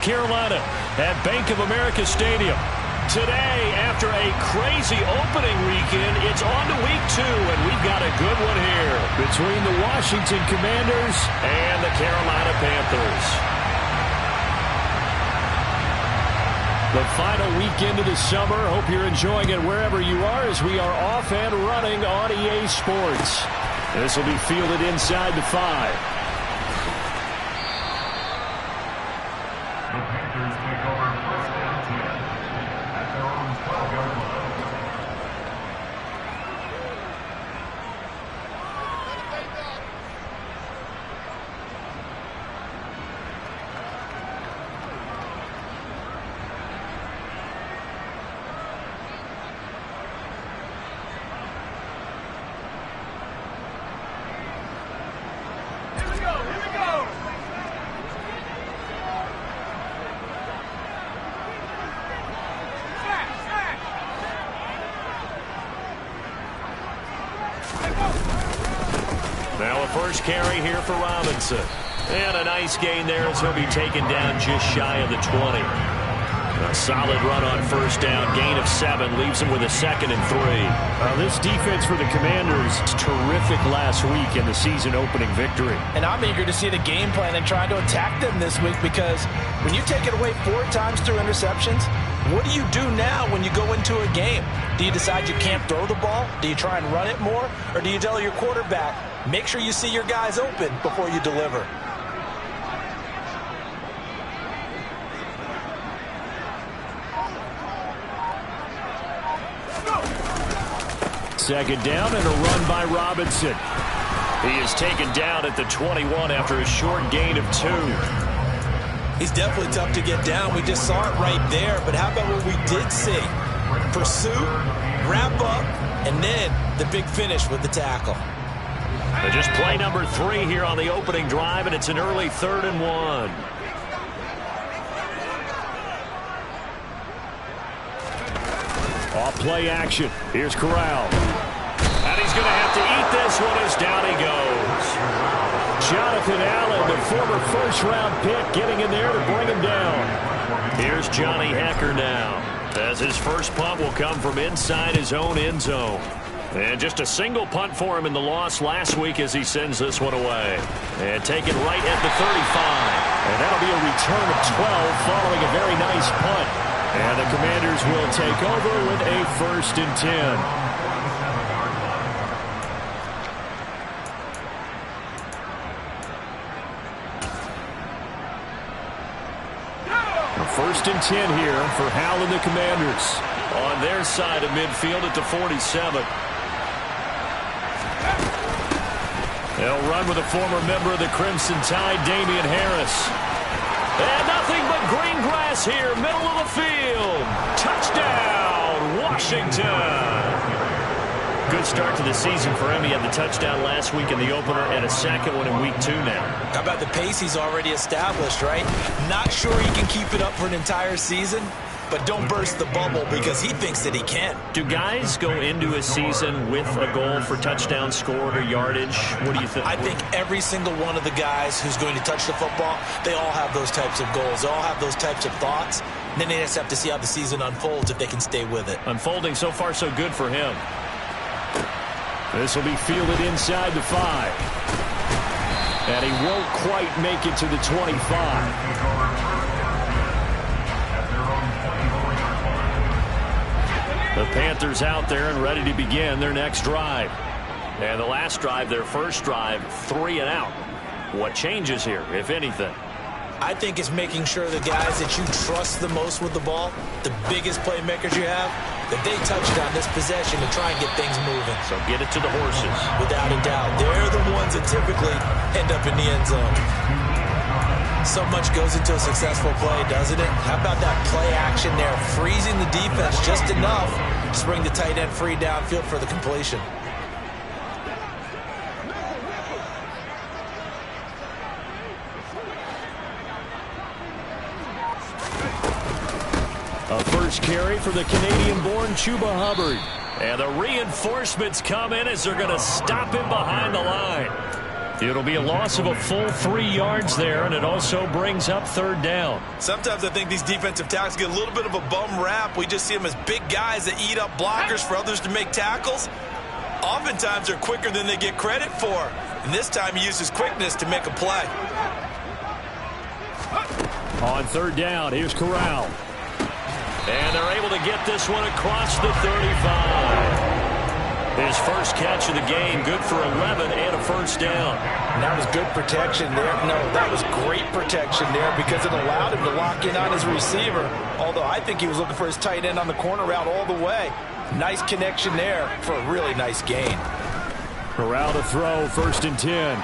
Carolina at Bank of America Stadium. Today, after a crazy opening weekend, it's on to week 2, and we've got a good one here between the Washington Commanders and the Carolina Panthers. The final weekend of the summer. Hope you're enjoying it wherever you are as we are off and running on EA Sports. This will be fielded inside the 5. Now a first carry here for Robinson. And a nice gain there as he'll be taken down just shy of the 20. A solid run on first down. Gain of 7 leaves him with a 2nd and 3. This defense for the Commanders is terrific last week in the season opening victory. And I'm eager to see the game plan and trying to attack them this week, because when you take it away 4 times through interceptions, what do you do now when you go into a game? Do you decide you can't throw the ball? Do you try and run it more? Or do you tell your quarterback, make sure you see your guys open before you deliver? Second down and a run by Robinson. He is taken down at the 21 after a short gain of 2. He's definitely tough to get down. We just saw it right there. But how about what we did see? Pursuit, wrap up, and then the big finish with the tackle. Just play number 3 here on the opening drive, and it's an early 3rd and 1. Off play action. Here's Corral. And he's going to have to eat this one as down he goes. Jonathan Allen, the former first-round pick, getting in there to bring him down. Here's Johnny Hecker now, as his first punt will come from inside his own end zone. And just a single punt for him in the loss last week as he sends this one away. And taken right at the 35. And that'll be a return of 12 following a very nice punt. And the Commanders will take over with a 1st and 10. First and 10 here for Hal and the Commanders. On their side of midfield at the 47. They'll run with a former member of the Crimson Tide, Damian Harris. And nothing but green grass here, middle of the field. Touchdown, Washington. Good start to the season for him. He had the touchdown last week in the opener and a second one in week 2 now. How about the pace he's already established, right? Not sure he can keep it up for an entire season, but don't burst the bubble because he thinks that he can. Do guys go into a season with a goal for touchdown scored or yardage? What do you think? I think every single one of the guys who's going to touch the football, they all have those types of goals. They all have those types of thoughts. And then they just have to see how the season unfolds if they can stay with it. Unfolding so far so good for him. This will be fielded inside the 5. And he won't quite make it to the 25. The Panthers out there and ready to begin their next drive. And the last drive, their first drive, 3 and out. What changes here, if anything? I think it's making sure the guys that you trust the most with the ball, the biggest playmakers you have, that they touched on this possession to try and get things moving. So get it to the horses. Without a doubt. They're the ones that typically end up in the end zone. So much goes into a successful play, doesn't it? How about that play action there, freezing the defense just enough to bring the tight end free downfield for the completion. A first carry for the Canadian-born Chuba Hubbard. And the reinforcements come in as they're going to stop him behind the line. It'll be a loss of a full 3 yards there, and it also brings up third down. Sometimes I think these defensive tackles get a little bit of a bum rap. We just see them as big guys that eat up blockers for others to make tackles. Oftentimes they're quicker than they get credit for. And this time he uses quickness to make a play. On third down, here's Corral. And they're able to get this one across the 35. His first catch of the game, good for 11 and a first down. And that was good protection there. No, that was great protection there because it allowed him to lock in on his receiver. Although I think he was looking for his tight end on the corner route all the way. Nice connection there for a really nice gain. Corral to throw, 1st and 10.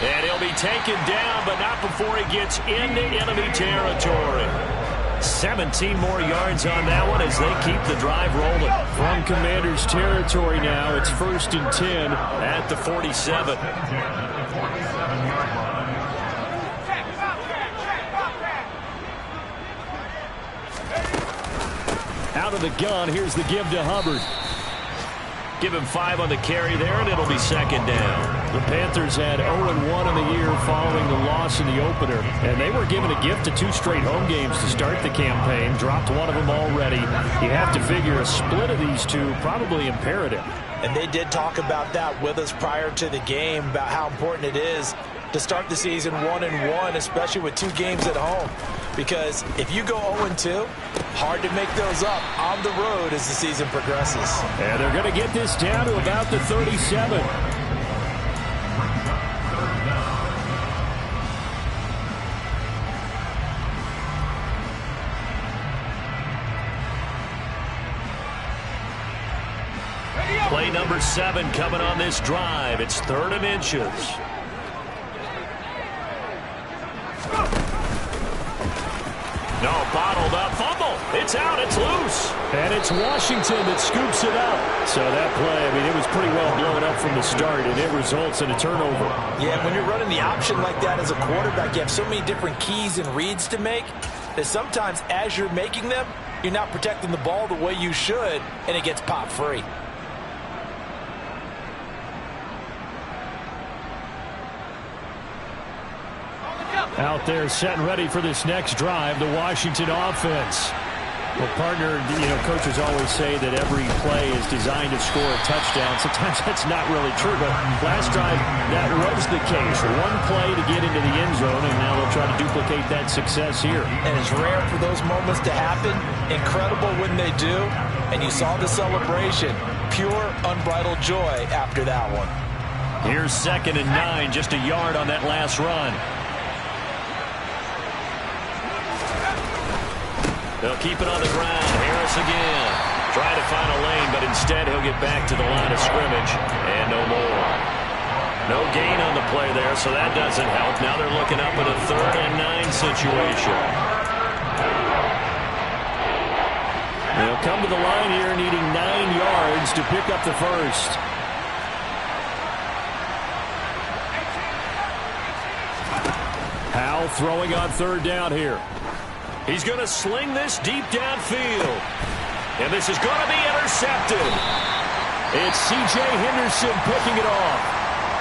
And he'll be taken down, but not before he gets into enemy territory. 17 more yards on that one as they keep the drive rolling. From Commanders territory now, it's 1st and 10 at the 47. Out of the gun, here's the give to Hubbard. Give him 5 on the carry there, and it'll be 2nd down. The Panthers had 0-1 in the year following the loss in the opener, and they were given a gift of 2 straight home games to start the campaign. Dropped one of them already. You have to figure a split of these two probably imperative. And they did talk about that with us prior to the game, about how important it is to start the season 1-1, especially with 2 games at home. Because if you go 0-2, hard to make those up on the road as the season progresses. And they're going to get this down to about the 37. Play number 7 coming on this drive. It's 3rd and inches. No, bottled up, fumble. It's out, it's loose. And it's Washington that scoops it up. So that play, I mean, it was pretty well blown up from the start, and it results in a turnover. Yeah, when you're running the option like that as a quarterback, you have so many different keys and reads to make that sometimes as you're making them, you're not protecting the ball the way you should, and it gets popped free. Out there set and ready for this next drive, the Washington offense. Well, partner, coaches always say that every play is designed to score a touchdown. Sometimes that's not really true, but last drive, that was the case. One play to get into the end zone, and now they'll try to duplicate that success here. And it's rare for those moments to happen. Incredible when they do. And you saw the celebration. Pure, unbridled joy after that one. Here's 2nd and 9, just a yard on that last run. They'll keep it on the ground. Harris again. Try to find a lane, but instead he'll get back to the line of scrimmage. And no more. No gain on the play there, so that doesn't help. Now they're looking up at a 3rd and 9 situation. They'll come to the line here needing 9 yards to pick up the first. Howell throwing on 3rd down here. He's going to sling this deep downfield. And this is going to be intercepted. It's C.J. Henderson picking it off.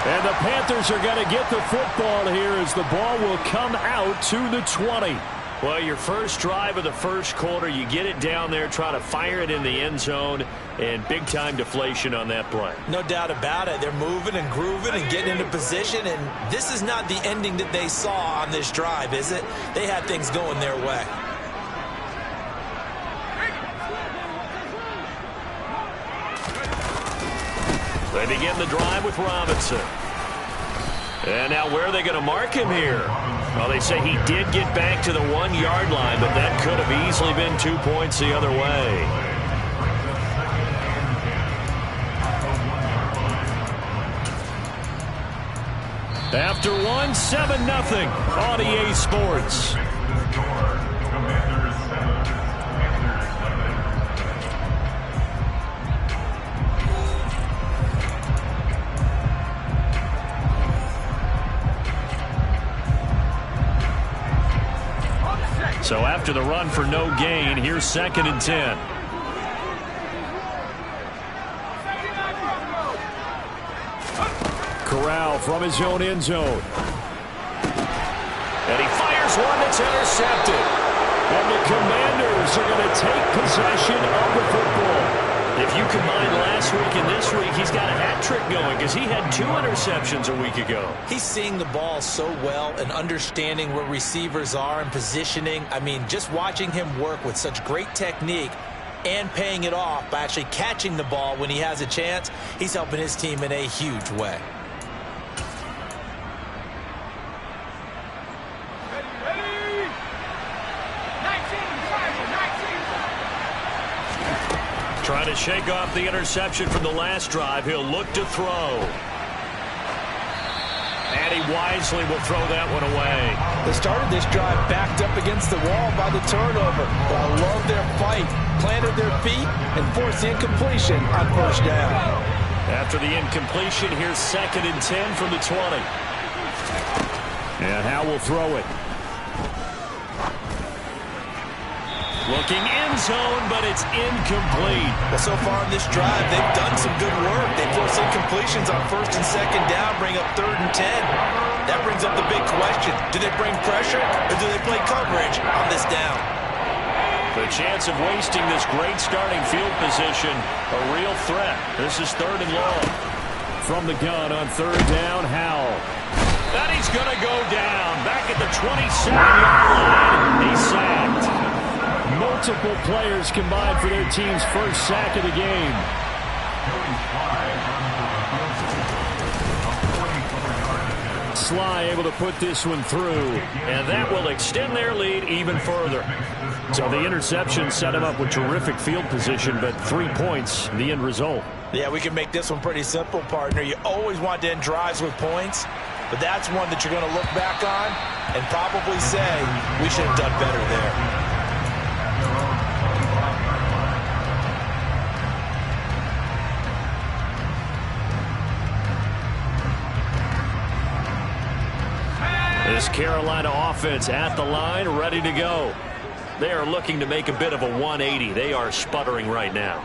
And the Panthers are going to get the football here as the ball will come out to the 20. Well, your first drive of the first quarter, you get it down there, try to fire it in the end zone, and big-time deflation on that play. No doubt about it. They're moving and grooving and getting into position, and this is not the ending that they saw on this drive, is it? They had things going their way. They begin the drive with Robinson. And now where are they going to mark him here? Well, they say he did get back to the 1-yard line, but that could have easily been 2 points the other way. After 1, 7-0 on EA Sports. So after the run for no gain, here's 2nd and 10. Corral from his own end zone. And he fires one that's intercepted. And the Commanders are going to take possession of the football. If you combine last week and this week, he's got a hat trick going because he had 2 interceptions a week ago. He's seeing the ball so well and understanding where receivers are and positioning. I mean, just watching him work with such great technique and paying it off by actually catching the ball when he has a chance, he's helping his team in a huge way. Trying to shake off the interception from the last drive. He'll look to throw. And he wisely will throw that one away. They started this drive backed up against the wall by the turnover. But I love their fight. Planted their feet and forced the incompletion on first down. After the incompletion, here's 2nd and 10 from the 20. And Howe will throw it. Looking end zone, but it's incomplete. Well, so far in this drive, they've done some good work. They force incompletions on 1st and 2nd down, bring up 3rd and 10. That brings up the big question. Do they bring pressure, or do they play coverage on this down? The chance of wasting this great starting field position, a real threat. This is 3rd and long. From the gun on 3rd down, Howell. And he's going to go down. Back at the 27-yard line. He's sacked. Multiple players combined for their team's first sack of the game. Sly able to put this one through, and that will extend their lead even further. So the interception set him up with terrific field position, but 3 points, the end result. Yeah, we can make this one pretty simple, partner. You always want to end drives with points, but that's one that you're going to look back on and probably say, we should have done better there. This Carolina offense at the line, ready to go. They are looking to make a bit of a 180. They are sputtering right now.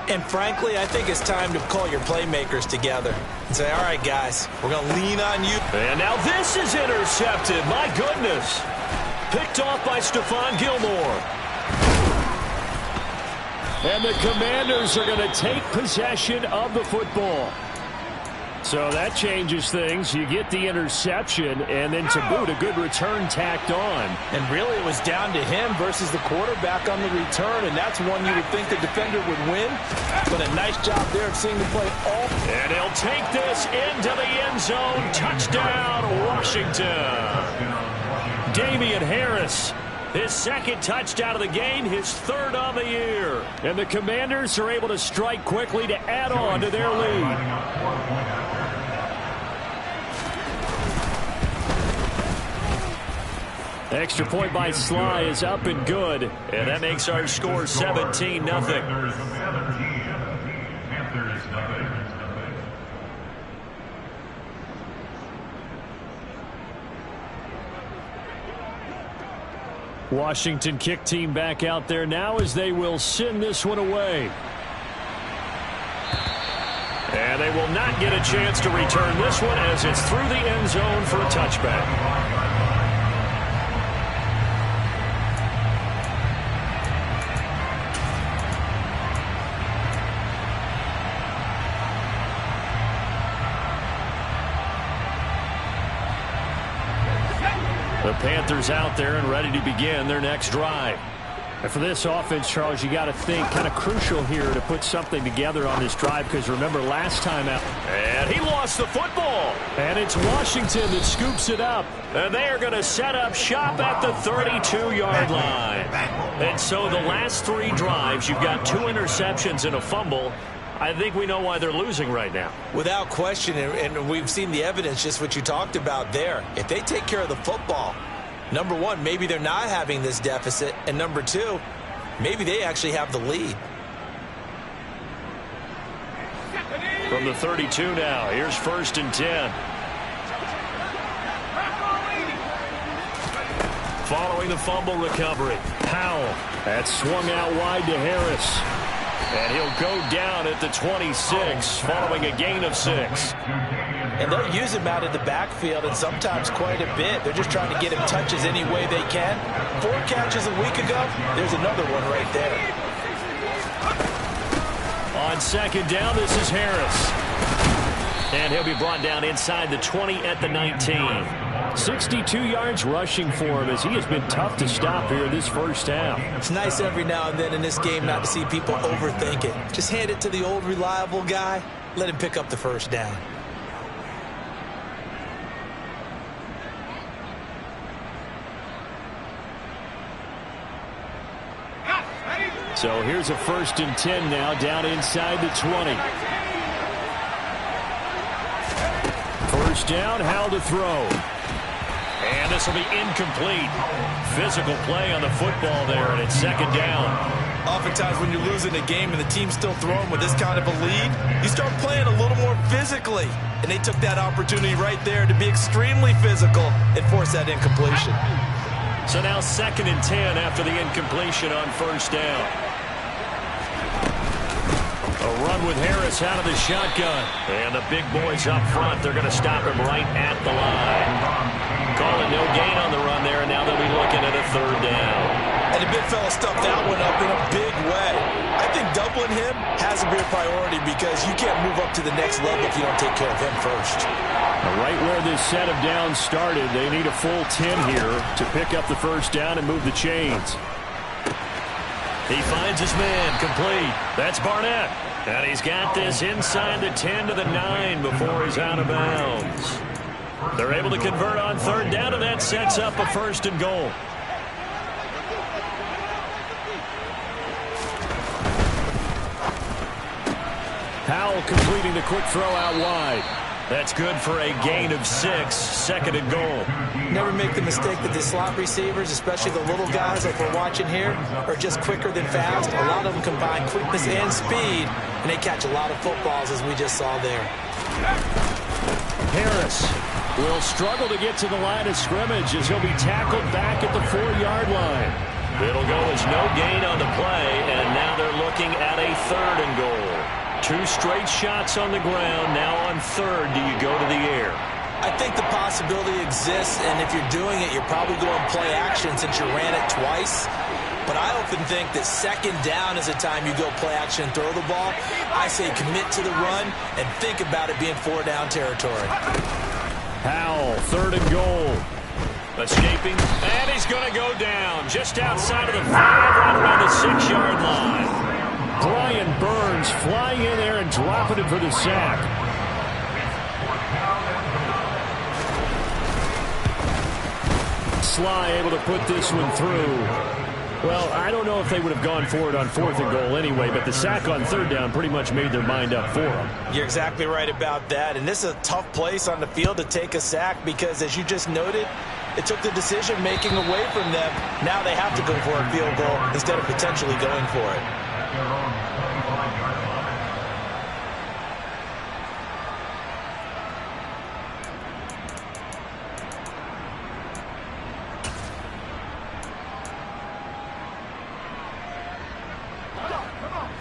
And frankly, I think it's time to call your playmakers together and say, all right, guys, we're going to lean on you. And now this is intercepted. My goodness. Picked off by Stephon Gilmore. And the Commanders are going to take possession of the football. So that changes things. You get the interception, and then to boot, a good return tacked on. And really, it was down to him versus the quarterback on the return, and that's one you would think the defender would win. But a nice job there of seeing the play all. And he'll take this into the end zone. Touchdown, Washington. Damian Harris. His 2nd touchdown of the game, his 3rd of the year. And the Commanders are able to strike quickly to add on to their lead. Extra point by Sly is up and good. And that makes our score 17-0. Washington kick team back out there now as they will send this one away. And they will not get a chance to return this one as it's through the end zone for a touchback. The Panthers out there and ready to begin their next drive. And for this offense, Charles, you got to think kind of crucial here to put something together on this drive because remember last time out. And he lost the football. And it's Washington that scoops it up. And they are going to set up shop at the 32-yard line. And so the last 3 drives, you've got 2 interceptions and a fumble. I think we know why they're losing right now. Without question, and we've seen the evidence, just what you talked about there. If they take care of the football, number one, maybe they're not having this deficit. And number 2, maybe they actually have the lead. From the 32 now, here's 1st and 10. Following the fumble recovery, Powell. That swung out wide to Harris. And he'll go down at the 26 following a gain of 6. And they'll use him out in the backfield, and sometimes quite a bit. They're just trying to get him touches any way they can. 4 catches a week ago, there's another one right there. On second down, this is Harris. And he'll be brought down inside the 20 at the 19. 62 yards rushing for him as he has been tough to stop here this first half. It's nice every now and then in this game not to see people overthink it. Just hand it to the old reliable guy. Let him pick up the first down. So here's a 1st and 10 now down inside the 20. First down, Howell to throw. And this will be incomplete. Physical play on the football there, and it's 2nd down. Oftentimes when you're losing a game and the team's still throwing with this kind of a lead, you start playing a little more physically. And they took that opportunity right there to be extremely physical and force that incompletion. So now 2nd and 10 after the incompletion on 1st down. A run with Harris out of the shotgun. And the big boys up front, they're going to stop him right at the line. Calling no gain on the run there, and now they'll be looking at a 3rd down. And the big fella stuffed that one up in a big way. I think doubling him has to be a priority because you can't move up to the next level if you don't take care of him first. Right where this set of downs started, they need a full 10 here to pick up the first down and move the chains. He finds his man, complete. That's Barnett. And he's got this inside the 10 to the 9 before he's out of bounds. They're able to convert on 3rd down, and that sets up a 1st and goal. Howell completing the quick throw out wide. That's good for a gain of 6, 2nd and goal. Never make the mistake that the slot receivers, especially the little guys like we're watching here, are just quicker than fast. A lot of them combine quickness and speed, and they catch a lot of footballs as we just saw there. Harris will struggle to get to the line of scrimmage as he'll be tackled back at the 4-yard line. It'll go as no gain on the play, and now they're looking at a 3rd and goal. 2 straight shots on the ground. Now on 3rd, do you go to the air? I think the possibility exists, and if you're doing it, you're probably going play action since you ran it twice. But I often think that 2nd down is the time you go play action and throw the ball. I say commit to the run and think about it being 4-down territory. Howell, 3rd and goal. Escaping, and he's going to go down just outside of the 5, right around the 6-yard line. Brian Burns flying in there and dropping it for the sack. Sly able to put this one through. Well, I don't know if they would have gone for it on 4th and goal anyway, but the sack on 3rd down pretty much made their mind up for them. You're exactly right about that, and this is a tough place on the field to take a sack because, as you just noted, it took the decision-making away from them. Now they have to go for a field goal instead of potentially going for it.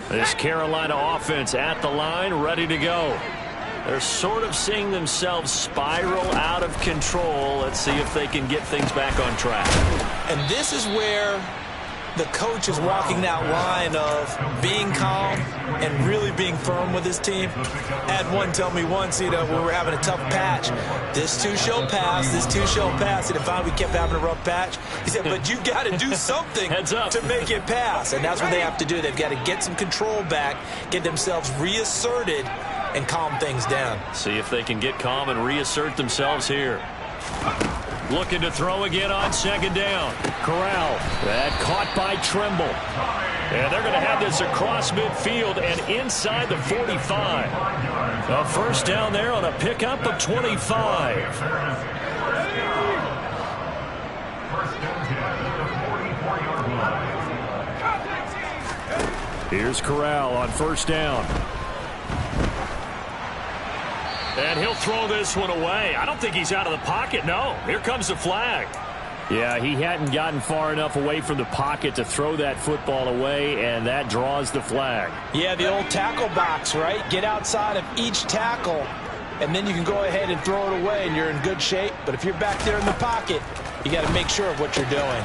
This Carolina offense at the line, ready to go. They're sort of seeing themselves spiral out of control. Let's see if they can get things back on track. And this is where the coach is walking that line of being calm and really being firm with his team. I had one tell me once, when we were having a tough patch, this too shall pass, this too shall pass. And if we kept having a rough patch, he said, but you got to do something to make it pass. And that's what they have to do. They've got to get some control back, get themselves reasserted, and calm things down. See if they can get calm and reassert themselves here. Looking to throw again on 2nd down. Corral. That caught by Trimble. And they're going to have this across midfield and inside the 45. A 1st down there on a pickup of 25. Here's Corral on 1st down. And he'll throw this one away. I don't think he's out of the pocket, no. Here comes the flag. Yeah, he hadn't gotten far enough away from the pocket to throw that football away, and that draws the flag. Yeah, the old tackle box, right? Get outside of each tackle, and then you can go ahead and throw it away, and you're in good shape. But if you're back there in the pocket, you got to make sure of what you're doing.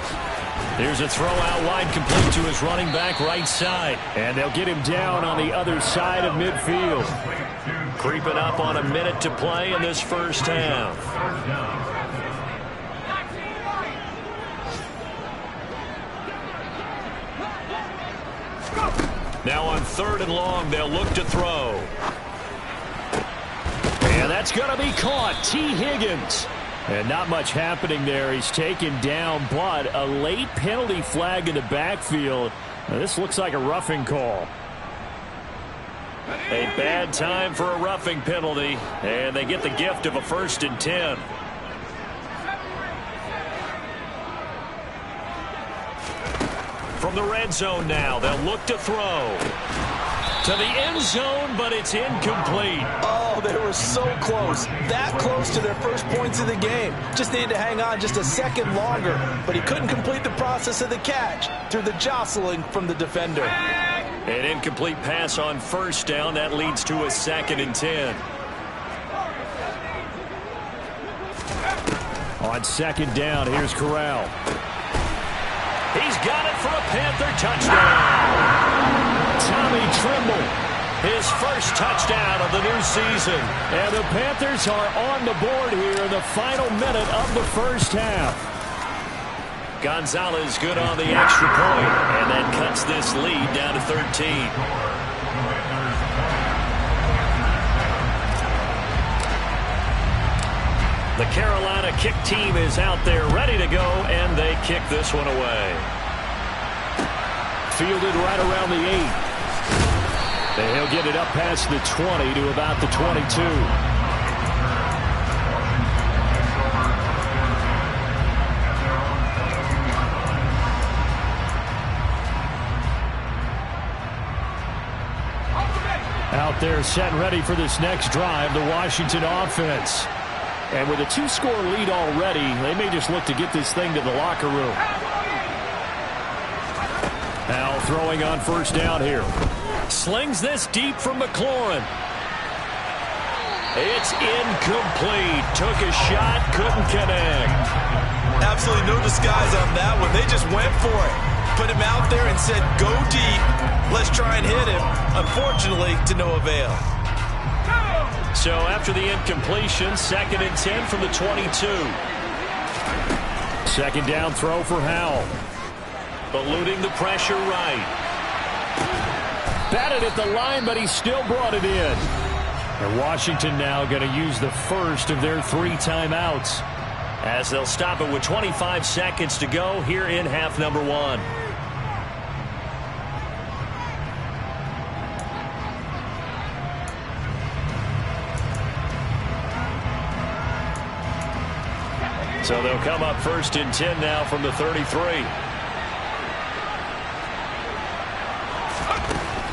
Here's a throw out wide, complete to his running back right side. And they'll get him down on the other side of midfield. Creeping up on a minute to play in this first half. Now on 3rd and long, they'll look to throw. And that's going to be caught. T. Higgins. And not much happening there. He's taken down, but a late penalty flag in the backfield. Now, this looks like a roughing call. A bad time for a roughing penalty, and they get the gift of a 1st and 10. From the red zone now, they'll look to throw. To the end zone, but it's incomplete. Oh, they were so close. That close to their first points of the game. Just needed to hang on just a second longer, but he couldn't complete the process of the catch through the jostling from the defender. An incomplete pass on 1st down. That leads to a 2nd and 10. On 2nd down, here's Corral. He's got it for a Panther touchdown. Tommy Trimble, his first touchdown of the new season. And the Panthers are on the board here in the final minute of the first half. Gonzalez good on the extra point, and that cuts this lead down to 13. The Carolina kick team is out there ready to go, and they kick this one away. Fielded right around the 8. And he'll get it up past the 20 to about the 22. Out there set and ready for this next drive, the Washington offense. And with a 2-score lead already, they may just look to get this thing to the locker room. Now throwing on 1st down here. Slings this deep from McLaurin. It's incomplete. Took a shot, couldn't connect. Absolutely no disguise on that one. They just went for it. Put him out there and said, go deep. Let's try and hit him. Unfortunately, to no avail. So after the incompletion, 2nd and 10 from the 22. 2nd down throw for Howell. Eluding the pressure right. Batted at the line, but he still brought it in. And Washington now going to use the first of their 3 timeouts, as they'll stop it with 25 seconds to go here in half number 1. So they'll come up 1st and 10 now from the 33.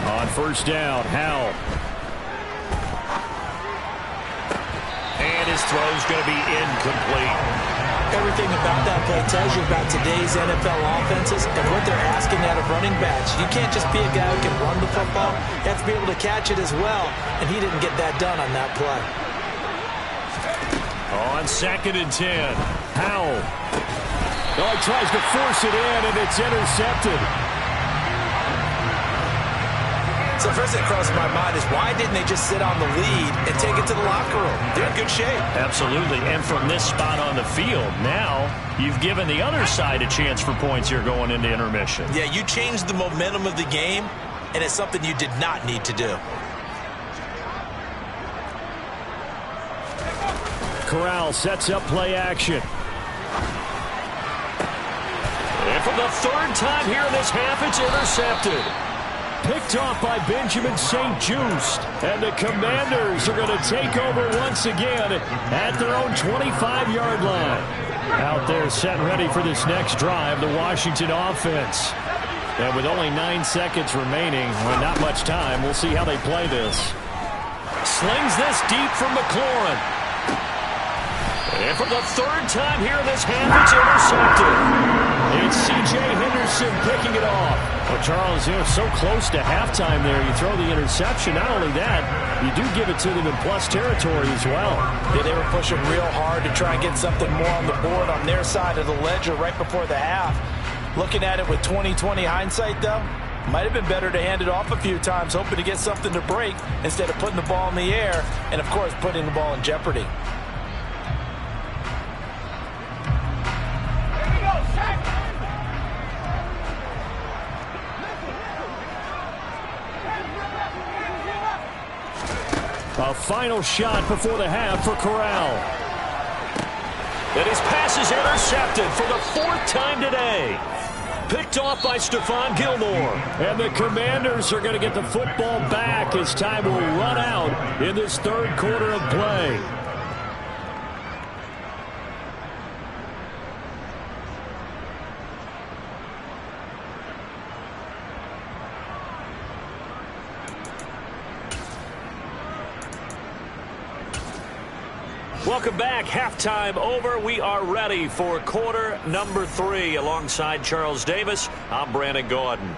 On 1st down, Howell. And his throw's going to be incomplete. Everything about that play tells you about today's NFL offenses and what they're asking out of running backs. You can't just be a guy who can run the football. You have to be able to catch it as well, and he didn't get that done on that play. On 2nd and 10, Howell. Oh, he tries to force it in, and it's intercepted. So first thing that crossed my mind is, why didn't they just sit on the lead and take it to the locker room? They're in good shape. Absolutely, and from this spot on the field, now you've given the other side a chance for points here going into intermission. Yeah, you changed the momentum of the game, and it's something you did not need to do. Corral sets up play action. And for the 3rd time here in this half, it's intercepted. Picked off by Benjamin St-Juste. And the Commanders are going to take over once again at their own 25-yard line. Out there set and ready for this next drive, the Washington offense. And with only 9 seconds remaining, well, not much time, we'll see how they play this. Slings this deep from McLaurin. And for the third time here in this half, it's intercepted. It's C.J. Henderson picking it off. Well, Charles, so close to halftime there. You throw the interception. Not only that, you do give it to them in plus territory as well. Yeah, they were pushing real hard to try and get something more on the board on their side of the ledger right before the half. Looking at it with 20/20 hindsight, though, might have been better to hand it off a few times, hoping to get something to break instead of putting the ball in the air and, of course, putting the ball in jeopardy. A final shot before the half for Corral. And his pass is intercepted for the fourth time today. Picked off by Stephon Gilmore. And the Commanders are going to get the football back as time will run out in this third quarter of play. Welcome back. Halftime over. We are ready for quarter number 3. Alongside Charles Davis, I'm Brandon Gaudin.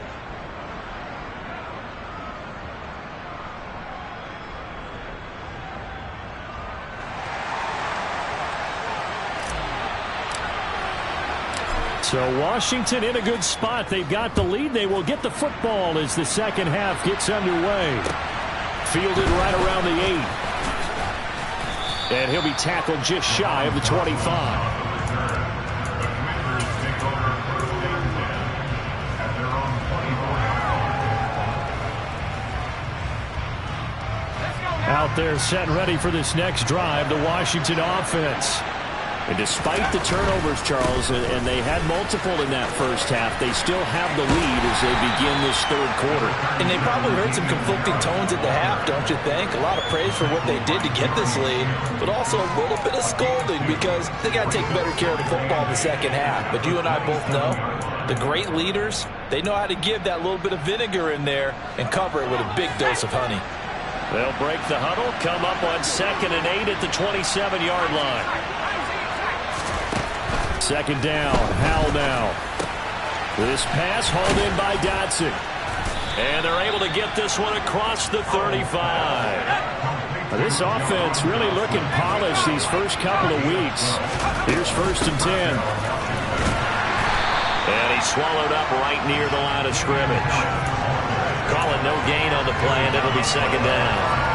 So Washington in a good spot. They've got the lead. They will get the football as the second half gets underway. Fielded right around the 8. And he'll be tackled just shy of the 25. Out there set and ready for this next drive, the Washington offense. And despite the turnovers, Charles, and they had multiple in that first half, they still have the lead as they begin this third quarter. And they probably heard some conflicting tones at the half, don't you think? A lot of praise for what they did to get this lead, but also a little bit of scolding because they got to take better care of the football in the second half. But you and I both know the great leaders, they know how to give that little bit of vinegar in there and cover it with a big dose of honey. They'll break the huddle, come up on 2nd and 8 at the 27-yard line. Second down, Howell now. This pass hauled in by Dotson. And they're able to get this one across the 35. This offense really looking polished these first couple of weeks. Here's 1st and 10. And he's swallowed up right near the line of scrimmage. Calling no gain on the play, and it'll be second down.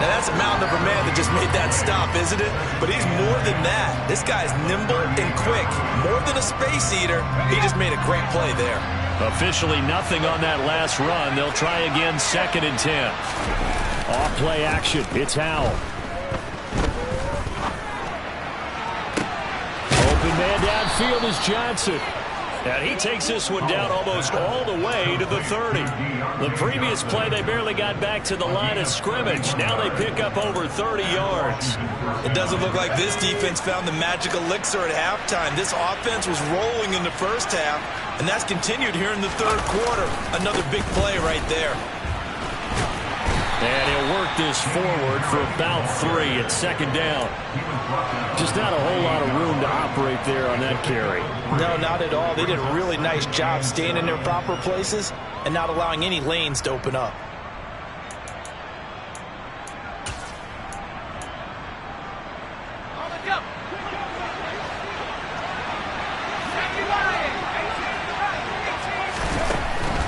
Now, that's a mountain of a man that just made that stop, isn't it? But he's more than that. This guy's nimble and quick. More than a space eater, he just made a great play there. Officially nothing on that last run. They'll try again 2nd and 10. Off play action. It's Howell. Open man downfield is Johnson. And he takes this one down almost all the way to the 30. The previous play, they barely got back to the line of scrimmage. Now they pick up over 30 yards. It doesn't look like this defense found the magic elixir at halftime. This offense was rolling in the first half, and that's continued here in the third quarter. Another big play right there. And he'll work this forward for about 3 at 2nd down. Just not a whole lot of room to operate there on that carry. No, not at all. They did a really nice job staying in their proper places and not allowing any lanes to open up.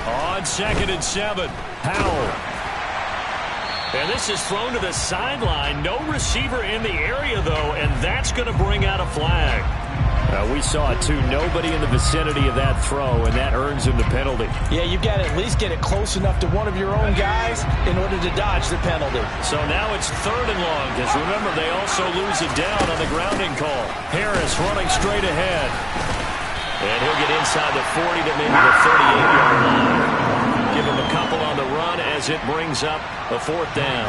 On 2nd and 7, Howell. And this is thrown to the sideline. No receiver in the area, though, and that's going to bring out a flag. We saw it, too. Nobody in the vicinity of that throw, and that earns him the penalty. Yeah, you've got to at least get it close enough to one of your own guys in order to dodge the penalty. So now it's 3rd and long, because remember, they also lose it down on the grounding call. Harris running straight ahead. And he'll get inside the 40 to maybe the 38-yard line. Give him a couple on the run as it brings up a 4th down.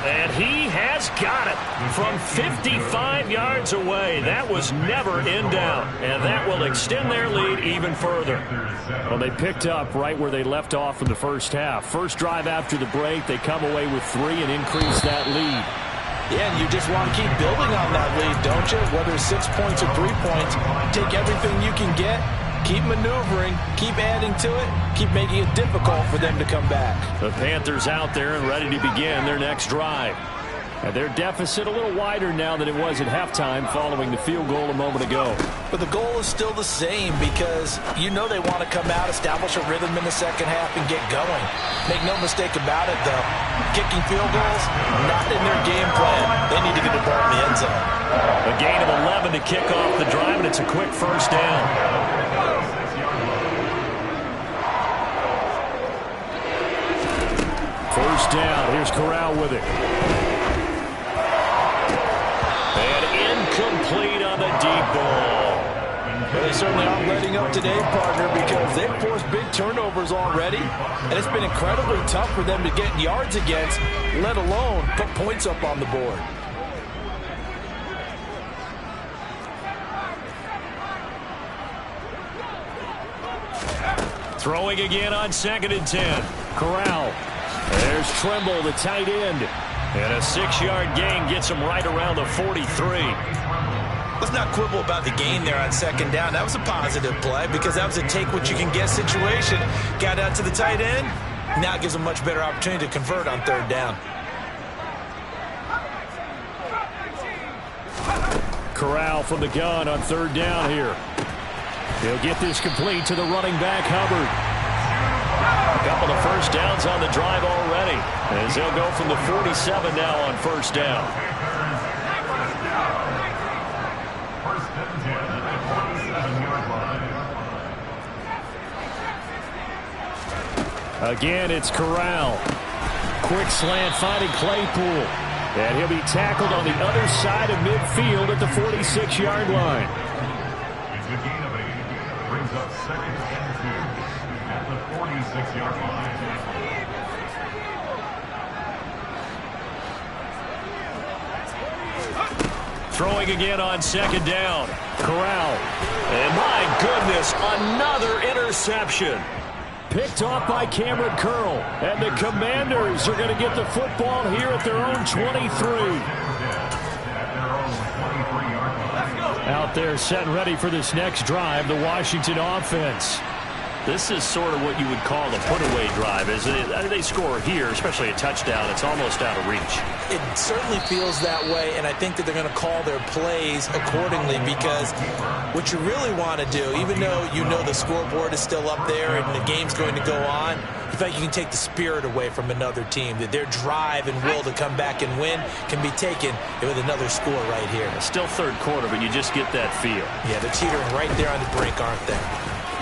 And he has got it from 55 yards away. That was never in doubt, and that will extend their lead even further. Well, they picked up right where they left off in the first half. First drive after the break, they come away with 3 and increase that lead. Yeah, and you just want to keep building on that lead, don't you? Whether it's 6 points or 3 points, take everything you can get, keep maneuvering, keep adding to it, keep making it difficult for them to come back. The Panthers out there and ready to begin their next drive. And their deficit a little wider now than it was at halftime following the field goal a moment ago. But the goal is still the same because you know they want to come out, establish a rhythm in the second half, and get going. Make no mistake about it, though. Kicking field goals, not in their game plan. They need to get the ball in the end zone. A gain of 11 to kick off the drive, and it's a quick first down. First down. Here's Corral with it. And incomplete on the deep ball. Well, they certainly aren't letting up today, partner, because they've forced big turnovers already, and it's been incredibly tough for them to get yards against, let alone put points up on the board. Throwing again on 2nd and 10. Corral. There's Trimble, the tight end. And a 6-yard gain gets him right around the 43. Let's not quibble about the gain there on 2nd down. That was a positive play because that was a take-what-you-can-get situation. Got out to the tight end. Now it gives him a much better opportunity to convert on 3rd down. Corral from the gun on 3rd down here. He'll get this complete to the running back, Hubbard. A couple of first downs on the drive already, as they'll go from the 47 now on 1st down. Again, it's Corral. Quick slant finding Claypool. And he'll be tackled on the other side of midfield at the 46-yard line. It's a gain of 8. Brings up 2nd and 2 at the 46-yard line. Throwing again on 2nd down. Corral. And my goodness, another interception. Picked off by Cameron Curl. And the Commanders are going to get the football here at their own 23. Out there set and ready for this next drive, the Washington offense. This is sort of what you would call a put-away drive, isn't it? They score here, especially a touchdown. It's almost out of reach. It certainly feels that way, and I think that they're going to call their plays accordingly because what you really want to do, even though you know the scoreboard is still up there and the game's going to go on, you feel like you can take the spirit away from another team, that their drive and will to come back and win can be taken with another score right here. It's still 3rd quarter, but you just get that feel. Yeah, they're teetering right there on the brink, aren't they?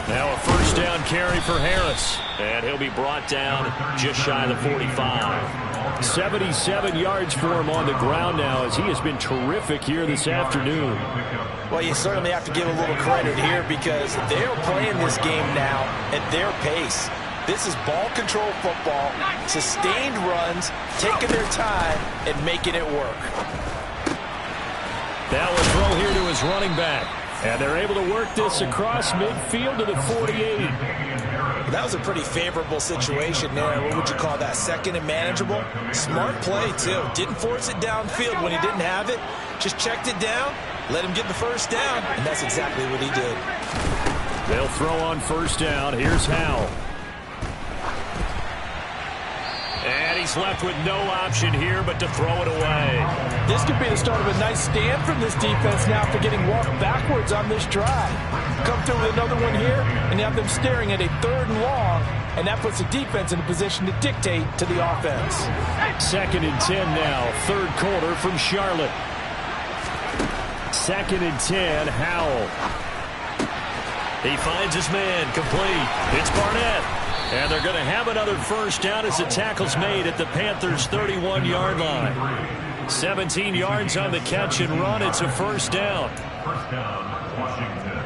Now a first down carry for Harris. And he'll be brought down just shy of the 45. 77 yards for him on the ground now as he has been terrific here this afternoon. Well, you certainly have to give a little credit here because they're playing this game now at their pace. This is ball control football, sustained runs, taking their time and making it work. Now a throw here to his running back. And they're able to work this across midfield to the 48. That was a pretty favorable situation there. What would you call that? 2nd and manageable? Smart play, too. Didn't force it downfield when he didn't have it. Just checked it down, let him get the first down, and that's exactly what he did. They'll throw on 1st down. Here's Howell. And he's left with no option here but to throw it away. This could be the start of a nice stand from this defense now after getting walked backwards on this drive. Come through with another one here, and you have them staring at a 3rd and long, and that puts the defense in a position to dictate to the offense. 2nd and 10 now, 3rd quarter from Charlotte. 2nd and 10, Howell. He finds his man, complete. It's Barnett. And they're going to have another first down as the tackle's made at the Panthers' 31-yard line. 17 yards on the catch and run. It's a first down. First down, Washington.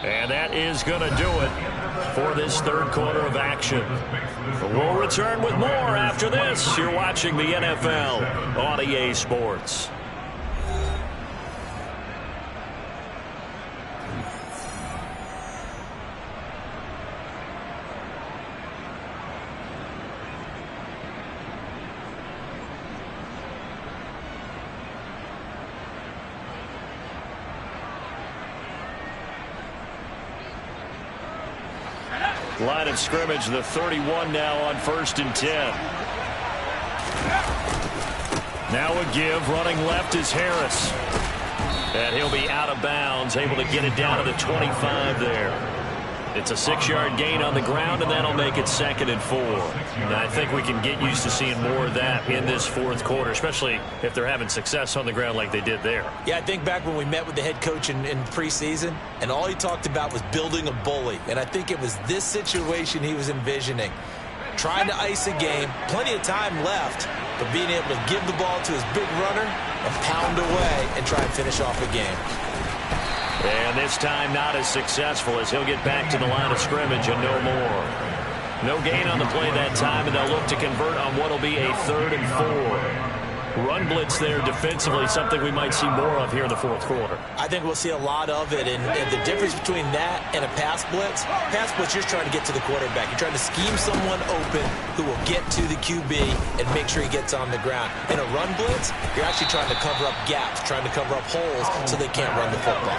And that is going to do it for this third quarter of action. We'll return with more after this. You're watching the NFL on EA Sports. Line of scrimmage, the 31 now on 1st and 10. Now a give, running left is Harris. And he'll be out of bounds, able to get it down to the 25 there. It's a 6-yard gain on the ground, and that'll make it 2nd and 4. And I think we can get used to seeing more of that in this fourth quarter, especially if they're having success on the ground like they did there. Yeah, I think back when we met with the head coach in preseason, and all he talked about was building a bully. And I think it was this situation he was envisioning. Trying to ice a game, plenty of time left, but being able to give the ball to his big runner and pound away and try and finish off a game. And this time not as successful as he'll get back to the line of scrimmage and no more. No gain on the play that time, and they'll look to convert on what will be a 3rd and 4. Run blitz there defensively, something we might see more of here in the fourth quarter. I think we'll see a lot of it, and the difference between that and a pass blitz, you're trying to get to the quarterback. You're trying to scheme someone open who will get to the QB and make sure he gets on the ground. In a run blitz, you're actually trying to cover up gaps, trying to cover up holes so they can't run the football.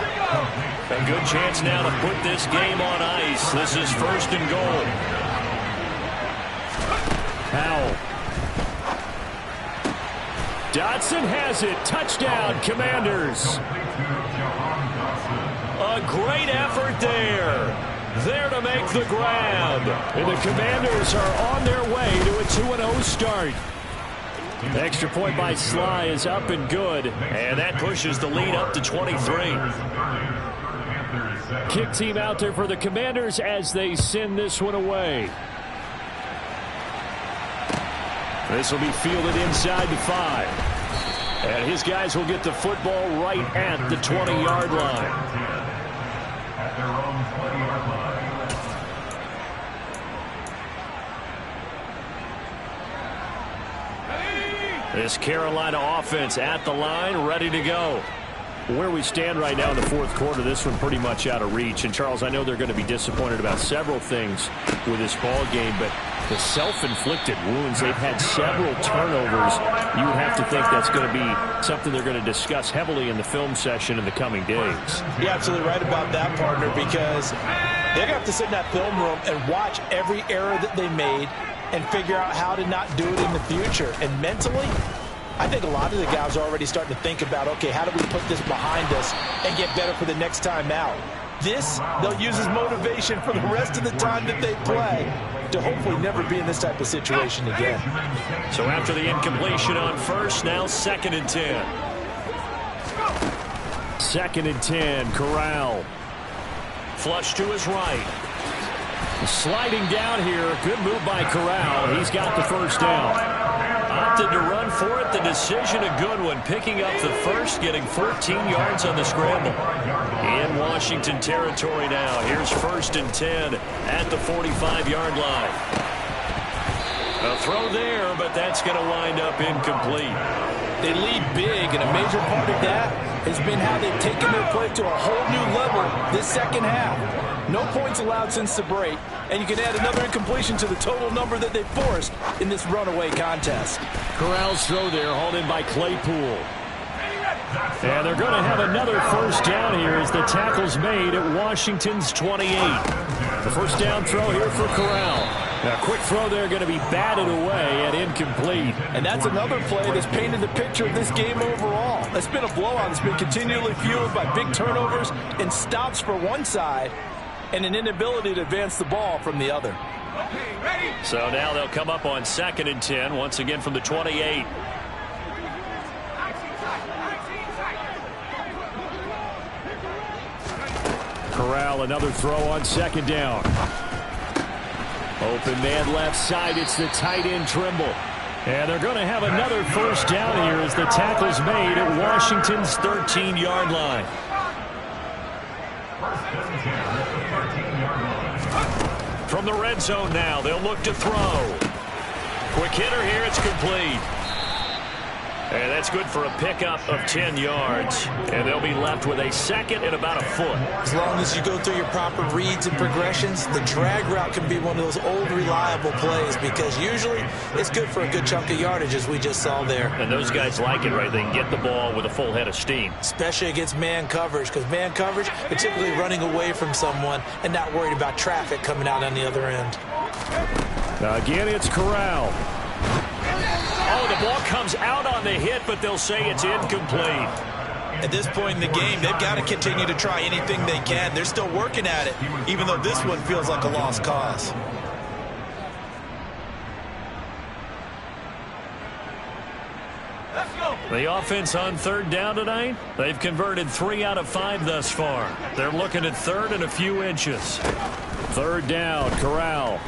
A good chance now to put this game on ice. This is 1st and goal. Powell. Dotson has it. Touchdown, Commanders. A great effort there. There to make the grab. And the Commanders are on their way to a 2-0 start. The extra point by Sly is up and good. And that pushes the lead up to 23. Kick team out there for the Commanders as they send this one away. This will be fielded inside the 5. And his guys will get the football right at the 20-yard line. At their own 20-yard line. This Carolina offense at the line, ready to go. Where we stand right now in the fourth quarter, this one pretty much out of reach. And, Charles, I know they're going to be disappointed about several things with this ball game, but the self-inflicted wounds, they've had several turnovers. You would have to think that's going to be something they're going to discuss heavily in the film session in the coming days. You're absolutely right about that, partner, because they're going to have to sit in that film room and watch every error that they made and figure out how to not do it in the future. And mentally, I think a lot of the guys are already starting to think about, okay, how do we put this behind us and get better for the next time out? This, they'll use as motivation for the rest of the time that they play to hopefully never be in this type of situation again. So after the incompletion on 1st, now 2nd and 10. 2nd and 10, Corral. Flush to his right. Sliding down here, good move by Corral. He's got the first down. Opted to run for it. The decision a good one. Picking up the first, getting 14 yards on the scramble. In Washington territory now. Here's 1st and 10 at the 45-yard line. A throw there, but that's going to wind up incomplete. They lead big, and a major part of that has been how they've taken their play to a whole new level this second half. No points allowed since the break, and you can add another incompletion to the total number that they forced in this runaway contest. Corral's throw there, hauled in by Claypool. And they're going to have another first down here as the tackle's made at Washington's 28. The first down throw here for Corral. A quick throw there going to be batted away and incomplete. And that's another play that's painted the picture of this game overall. It's been a blowout. It's been continually fueled by big turnovers and stops for one side and an inability to advance the ball from the other. So now they'll come up on 2nd and 10, once again from the 28. Corral, another throw on 2nd down. Open man left side, it's the tight end Trimble. And they're going to have another first down here as the tackle's made at Washington's 13-yard line. From the red zone now, they'll look to throw. Quick hitter here, it's complete. And that's good for a pickup of 10 yards. And they'll be left with a second and about a foot. As long as you go through your proper reads and progressions, the drag route can be one of those old reliable plays because usually it's good for a good chunk of yardage, as we just saw there. And those guys like it, right? They can get the ball with a full head of steam. Especially against man coverage, because man coverage, they're typically running away from someone and not worried about traffic coming out on the other end. Now again, it's Corral. Oh, the ball comes out on the hit, but they'll say it's incomplete. At this point in the game, they've got to continue to try anything they can. They're still working at it, even though this one feels like a lost cause. The offense on third down tonight, they've converted 3 out of 5 thus far. They're looking at third and a few inches. Third down, Corral.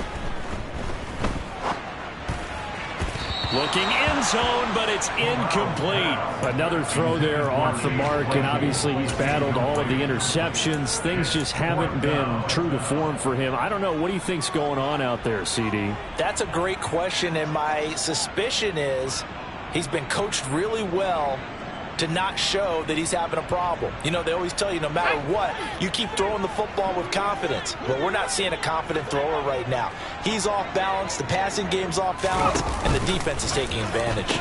Looking end zone, but it's incomplete. Another throw there off the mark, and obviously he's battled all of the interceptions. Things just haven't been true to form for him. I don't know. What do you think's going on out there, CD? That's a great question, and my suspicion is he's been coached really well to not show that he's having a problem. You know, they always tell you no matter what, you keep throwing the football with confidence. But we're not seeing a confident thrower right now. He's off balance, the passing game's off balance, and the defense is taking advantage.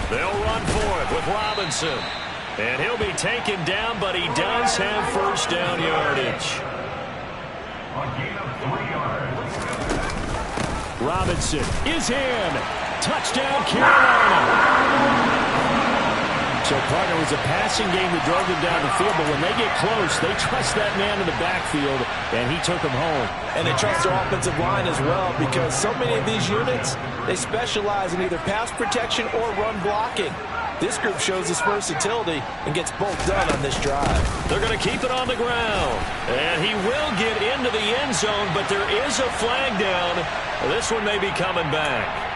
They'll run for it with Robinson. And he'll be taken down, but he does have first down yardage. Robinson is in. Touchdown, Carolina. So, partner, it was a passing game that drove them down the field, but when they get close, they trust that man in the backfield, and he took them home. And they trust their offensive line as well because so many of these units, they specialize in either pass protection or run blocking. This group shows its versatility and gets both done on this drive. They're going to keep it on the ground, and he will get into the end zone, but there is a flag down. This one may be coming back.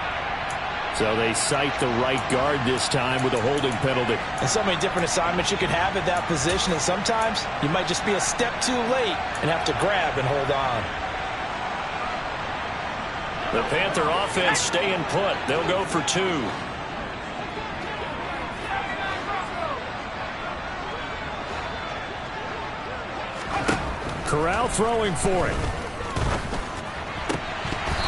So they cite the right guard this time with a holding penalty. And so many different assignments you can have at that position, and sometimes you might just be a step too late and have to grab and hold on. The Panther offense staying put. They'll go for 2. Corral throwing for it.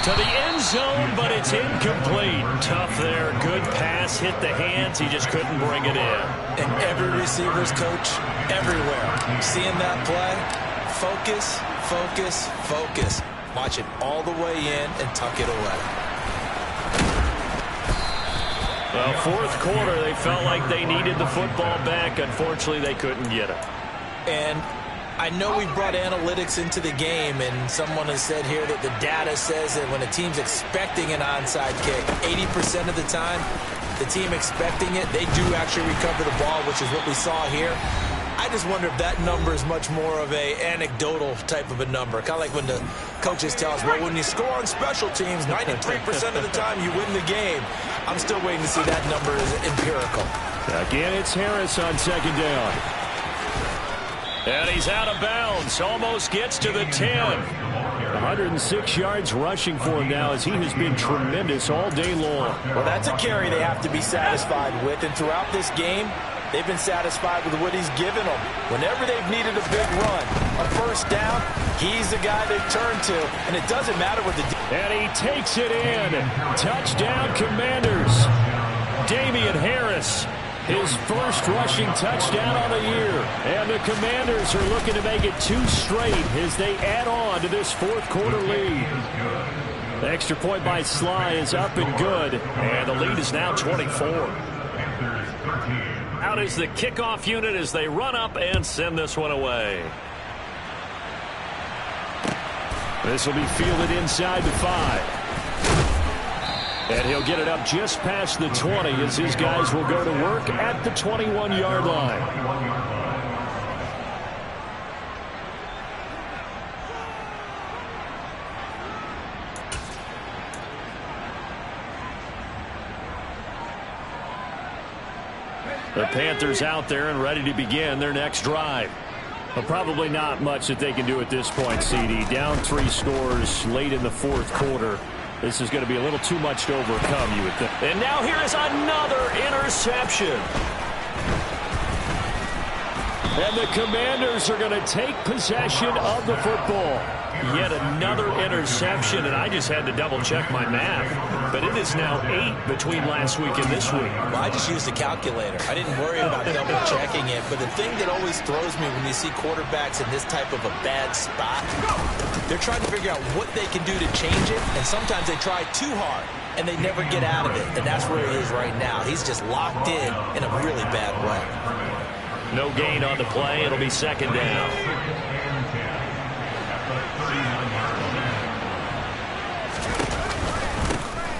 To the end zone, but it's incomplete. Tough there. Good pass. Hit the hands. He just couldn't bring it in. And every receiver's coach everywhere. Seeing that play, focus, focus, focus. Watch it all the way in and tuck it away. Well, fourth quarter, they felt like they needed the football back. Unfortunately, they couldn't get it. And I know we brought analytics into the game, and someone has said here that the data says that when a team's expecting an onside kick, 80% of the time, the team expecting it, they do actually recover the ball, which is what we saw here. I just wonder if that number is much more of a anecdotal type of a number. Kind of like when the coaches tell us, well, when you score on special teams, 93% of the time you win the game. I'm still waiting to see that number is empirical. Again, it's Harris on second down. And he's out of bounds. Almost gets to the 10. 106 yards rushing for him now as he has been tremendous all day long. Well, that's a carry they have to be satisfied with. And throughout this game, they've been satisfied with what he's given them. Whenever they've needed a big run, a first down, he's the guy they've turned to. And it doesn't matter what the... And he takes it in. Touchdown, Commanders. Damian Harris. His first rushing touchdown on the year. And the Commanders are looking to make it 2 straight as they add on to this fourth quarter lead. The extra point by Sly is up and good. And the lead is now 24. Out is the kickoff unit as they run up and send this one away. This will be fielded inside the 5. And he'll get it up just past the 20 as his guys will go to work at the 21-yard line. The Panthers out there and ready to begin their next drive. Well, probably not much that they can do at this point, CD. Down 3 scores late in the fourth quarter. This is going to be a little too much to overcome, you would think. And now here is another interception. And the Commanders are going to take possession of the football. Yet another interception, and I just had to double-check my math. But it is now 8 between last week and this week. Well, I just used a calculator. I didn't worry about double-checking it. But the thing that always throws me when you see quarterbacks in this type of a bad spot, they're trying to figure out what they can do to change it, and sometimes they try too hard, and they never get out of it. And that's where he is right now. He's just locked in a really bad way. No gain on the play. It'll be second down.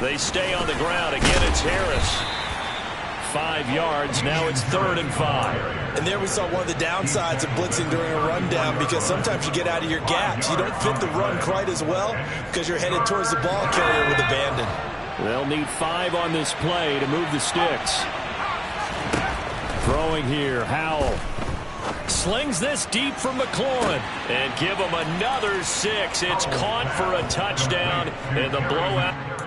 They stay on the ground. Again, it's Harris. 5 yards. Now it's 3rd and 5. And there we saw one of the downsides of blitzing during a rundown, because sometimes you get out of your gaps. You don't fit the run quite as well because you're headed towards the ball carrier with abandon. They'll need 5 on this play to move the sticks. Throwing here, Howell. Slings this deep from McLaurin. And give him another 6. It's caught for a touchdown in the blowout.